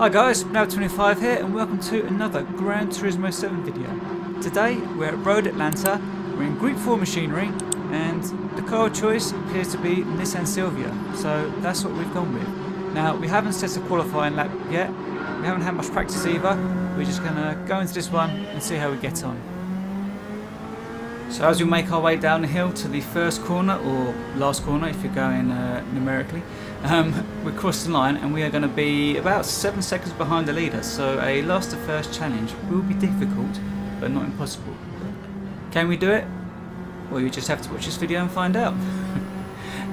Hi guys, Now25 here and welcome to another Gran Turismo 7 video. Today we're at Road Atlanta, we're in Group 4 machinery and the car of choice appears to be Nissan Silvia, so that's what we've gone with. Now we haven't set a qualifying lap yet, we haven't had much practice either, we're just going to go into this one and see how we get on. So as we make our way down the hill to the first corner, or last corner if you're going numerically, we cross the line and we are going to be about 7 seconds behind the leader, so a last to first challenge will be difficult but not impossible. Can we do it? Well, you just have to watch this video and find out.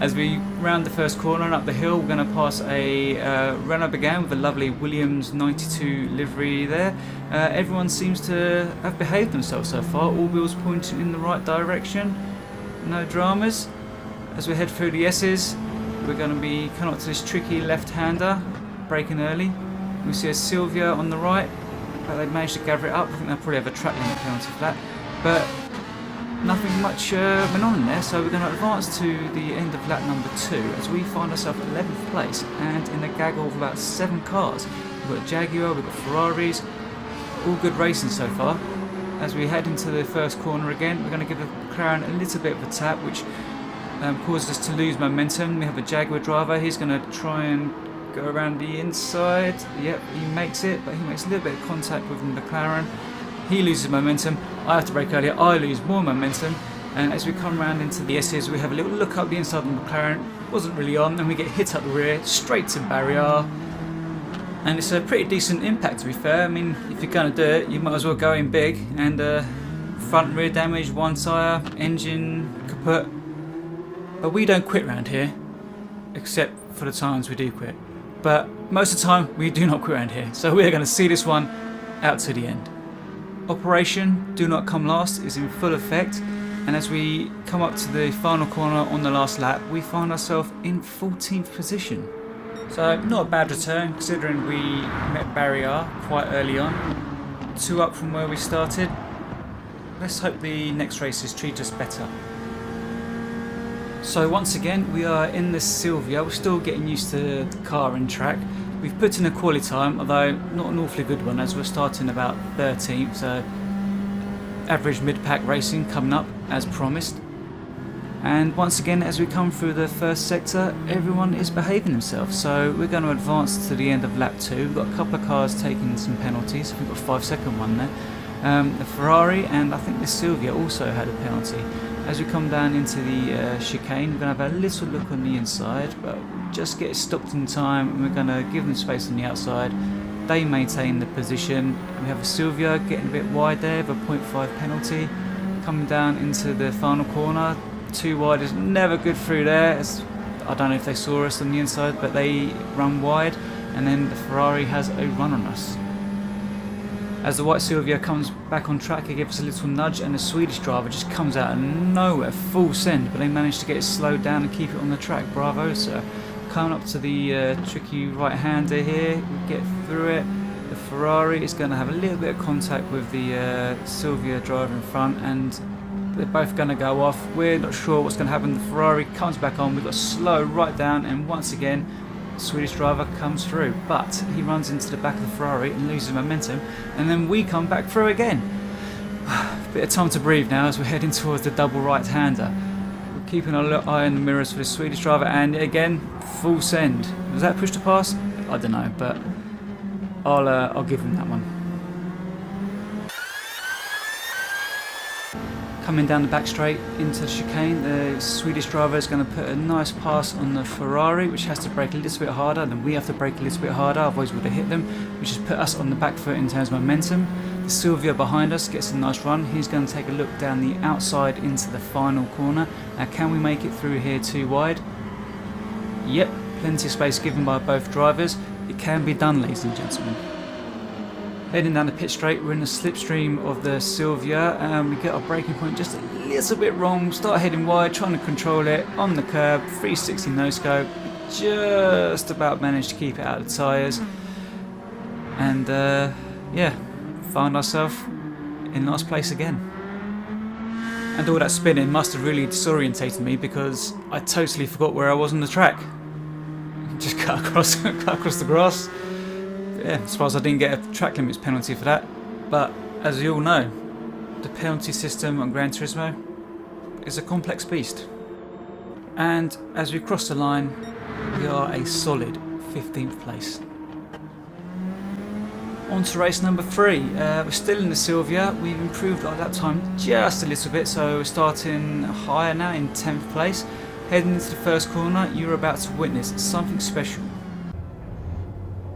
As we round the first corner and up the hill, we're going to pass a Renault Bégane with a lovely Williams 92 livery there. Everyone seems to have behaved themselves so far, all wheels pointing in the right direction, no dramas. As we head through the S's, we're going to be coming up to this tricky left-hander, braking early. We see a Silvia on the right, but they've managed to gather it up. I think they'll probably have a track limit penalty for that, but nothing much went on in there, so we're going to advance to the end of lap number 2 as we find ourselves 11th place and in a gaggle of about 7 cars. We've got Jaguar, we've got Ferraris, all good racing so far. As we head into the first corner again, we're going to give the McLaren a little bit of a tap, which causes us to lose momentum. We have a Jaguar driver, he's going to try and go around the inside. Yep, he makes it, but he makes a little bit of contact with the McLaren. He loses momentum, I have to brake earlier, I lose more momentum, and as we come around into the S's we have a little look up the inside of the McLaren, wasn't really on, and we get hit up the rear, straight to barrier, and it's a pretty decent impact to be fair. I mean, if you're going to do it, you might as well go in big, and front and rear damage, one tyre, engine kaput, but we don't quit around here, except for the times we do quit, but most of the time we do not quit around here, so we're going to see this one out to the end. Operation Do Not Come Last is in full effect, and as we come up to the final corner on the last lap we find ourselves in 14th position. So not a bad return considering we met barrier quite early on, 2 up from where we started. Let's hope the next races treat us better. So once again we are in the Silvia, we're still getting used to the car and track. We've put in a quality time, although not an awfully good one as we're starting about 13th, so average mid-pack racing coming up as promised. And once again as we come through the first sector everyone is behaving themselves, so we're going to advance to the end of lap 2. We've got a couple of cars taking some penalties, we've got a 5-second one there. The Ferrari and I think the Silvia also had a penalty. As we come down into the chicane we're going to have a little look on the inside, but just get stopped in time and we're going to give them space on the outside. They maintain the position. We have a Silvia getting a bit wide there with a 0.5 penalty. Coming down into the final corner, 2 wide is never good through there. I don't know if they saw us on the inside, but they run wide, and then the Ferrari has a run on us. As the white Silvia comes back on track, it gives us a little nudge, and the Swedish driver just comes out of nowhere, full send, but they managed to get it slowed down and keep it on the track. Bravo, sir. Coming up to the tricky right-hander here, we get through it. The Ferrari is going to have a little bit of contact with the Silvia driver in front, and they're both going to go off. We're not sure what's going to happen. The Ferrari comes back on, we've got to slow right down, and once again the Swedish driver comes through, but he runs into the back of the Ferrari and loses momentum, and then we come back through again. Bit of time to breathe now as we're heading towards the double right-hander. We're keeping our eye on the mirrors for the Swedish driver, and again full send. Was that push to pass? I don't know, but I'll give him that one. Coming down the back straight into the chicane, the Swedish driver is going to put a nice pass on the Ferrari, which has to brake a little bit harder, then we have to brake a little bit harder, otherwise we would have hit them, which has put us on the back foot in terms of momentum. The Silvia behind us gets a nice run. He's going to take a look down the outside into the final corner. Now can we make it through here 2 wide? Yep, plenty of space given by both drivers. It can be done, ladies and gentlemen. Heading down the pit straight, we're in the slipstream of the Silvia, and we get our braking point just a little bit wrong, start heading wide, trying to control it on the curb, 360 no scope, just about managed to keep it out of the tyres, and yeah, found ourselves in last place again. And all that spinning must have really disorientated me because I totally forgot where I was on the track. Just cut across the grass. Yeah, I suppose I didn't get a track limits penalty for that, but as you all know, the penalty system on Gran Turismo is a complex beast. And as we cross the line, we are a solid 15th place. On to race number 3. We're still in the Silvia. We've improved our lap time just a little bit, so we're starting higher now in 10th place. Heading into the first corner, you're about to witness something special.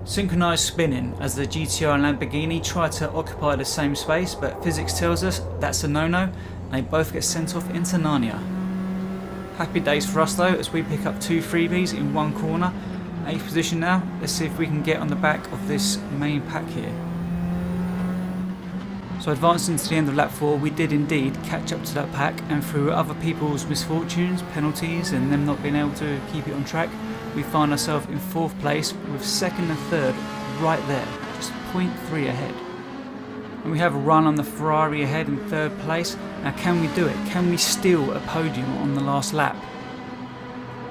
Synchronised spinning as the GTR and Lamborghini try to occupy the same space, but physics tells us that's a no-no, and they both get sent off into Narnia. Happy days for us though, as we pick up 2 freebies in one corner. 8th position now. Let's see if we can get on the back of this main pack here. So advancing to the end of lap 4, we did indeed catch up to that pack, and through other people's misfortunes, penalties and them not being able to keep it on track, we find ourselves in 4th place with 2nd and 3rd right there, just 0.3 ahead. And we have a run on the Ferrari ahead in 3rd place. Now can we do it? Can we steal a podium on the last lap?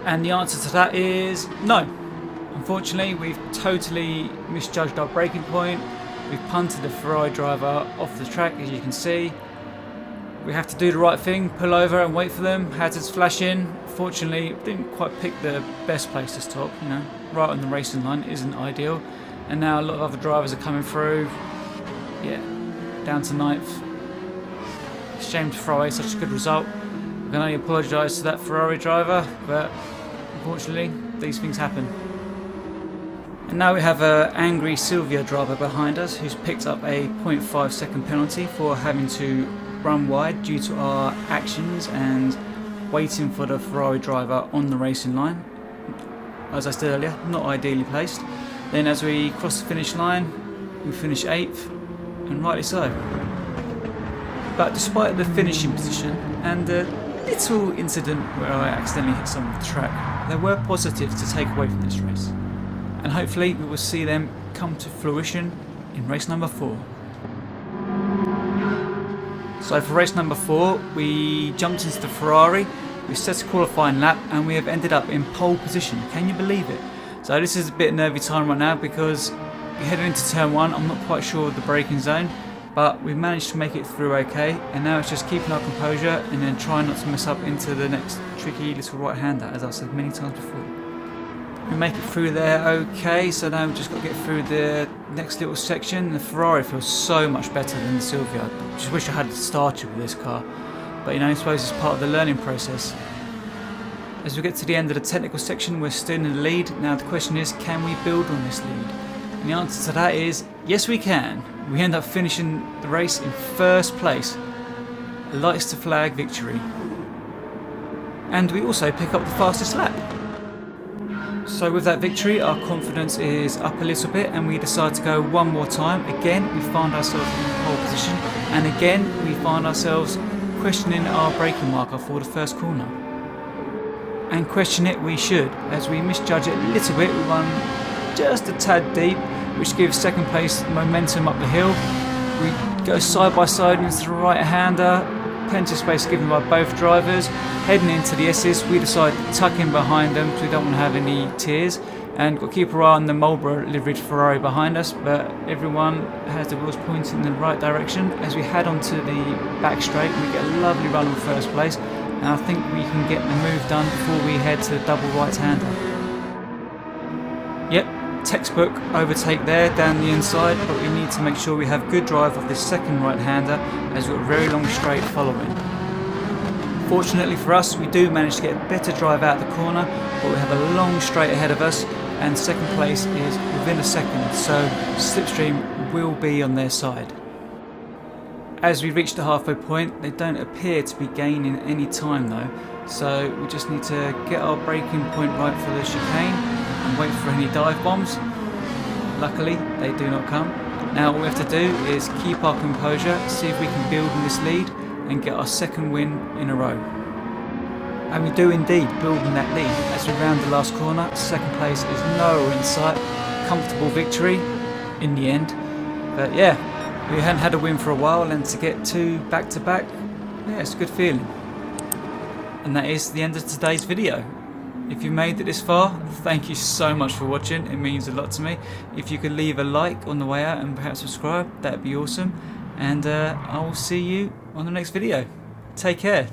And the answer to that is no. Unfortunately, we've totally misjudged our braking point. We've punted the Ferrari driver off the track, as you can see. We have to do the right thing, pull over and wait for them. Hazards flashing. Fortunately, didn't quite pick the best place to stop, you know. Right on the racing line isn't ideal. And now a lot of other drivers are coming through. Yeah, down to 9th. Shame to throw away such a good result. I can only apologise to that Ferrari driver, but unfortunately, these things happen. And now we have an angry Silvia driver behind us who's picked up a 0.5 second penalty for having to run wide due to our actions and waiting for the Ferrari driver on the racing line. As I said earlier, not ideally placed. Then as we cross the finish line, we finish 8th, and rightly so. But despite the finishing position and the little incident where I accidentally hit someone with the track, there were positives to take away from this race. And hopefully we will see them come to fruition in race number 4. So for race number 4, we jumped into the Ferrari, we set a qualifying lap, and we have ended up in pole position. Can you believe it? So this is a bit nervy time right now because we're heading into turn 1. I'm not quite sure of the braking zone, but we've managed to make it through okay, and now it's just keeping our composure and then trying not to mess up into the next tricky little right-hander, as I've said many times before. We make it through there okay, so now we've just got to get through the next little section. The Ferrari feels so much better than the Silvia. I just wish I had started with this car, but you know, I suppose it's part of the learning process. As we get to the end of the technical section, we're still in the lead. Now the question is, can we build on this lead? And the answer to that is, yes we can. We end up finishing the race in 1st place. Lights to flag victory. And we also pick up the fastest lap. So with that victory, our confidence is up a little bit, and we decide to go one more time. Again, we find ourselves in pole position, and again we find ourselves questioning our braking marker for the first corner. And question it we should, as we misjudge it a little bit. We run just a tad deep, which gives 2nd place momentum up the hill. We go side by side into the right-hander. Plenty of space given by both drivers. Heading into the S's, we decide to tuck in behind them because we don't want to have any tears, and got to keep our eye on the Marlboro liveried Ferrari behind us, but everyone has the wheels pointing in the right direction. As we head onto the back straight, we get a lovely run on 1st place, and I think we can get the move done before we head to the double right-hander. Yep, textbook overtake there down the inside, but we need to make sure we have good drive of this 2nd right-hander, as we've got a very long straight following. Fortunately for us, we do manage to get a better drive out the corner, but we have a long straight ahead of us, and 2nd place is within a second, so slipstream will be on their side. As we reach the halfway point, they don't appear to be gaining any time though, so we just need to get our braking point right for the chicane and wait for any dive bombs. Luckily, they do not come. Now all we have to do is keep our composure, see if we can build on this lead and get our 2nd win in a row. And we do indeed build on that lead as we round the last corner. 2nd place is nowhere in sight. Comfortable victory in the end. But yeah, we hadn't had a win for a while, and to get 2 back-to-back, yeah, it's a good feeling. And that is the end of today's video. If you made it this far, thank you so much for watching. It means a lot to me. If you could leave a like on the way out and perhaps subscribe, that'd be awesome. And I will see you on the next video. Take care.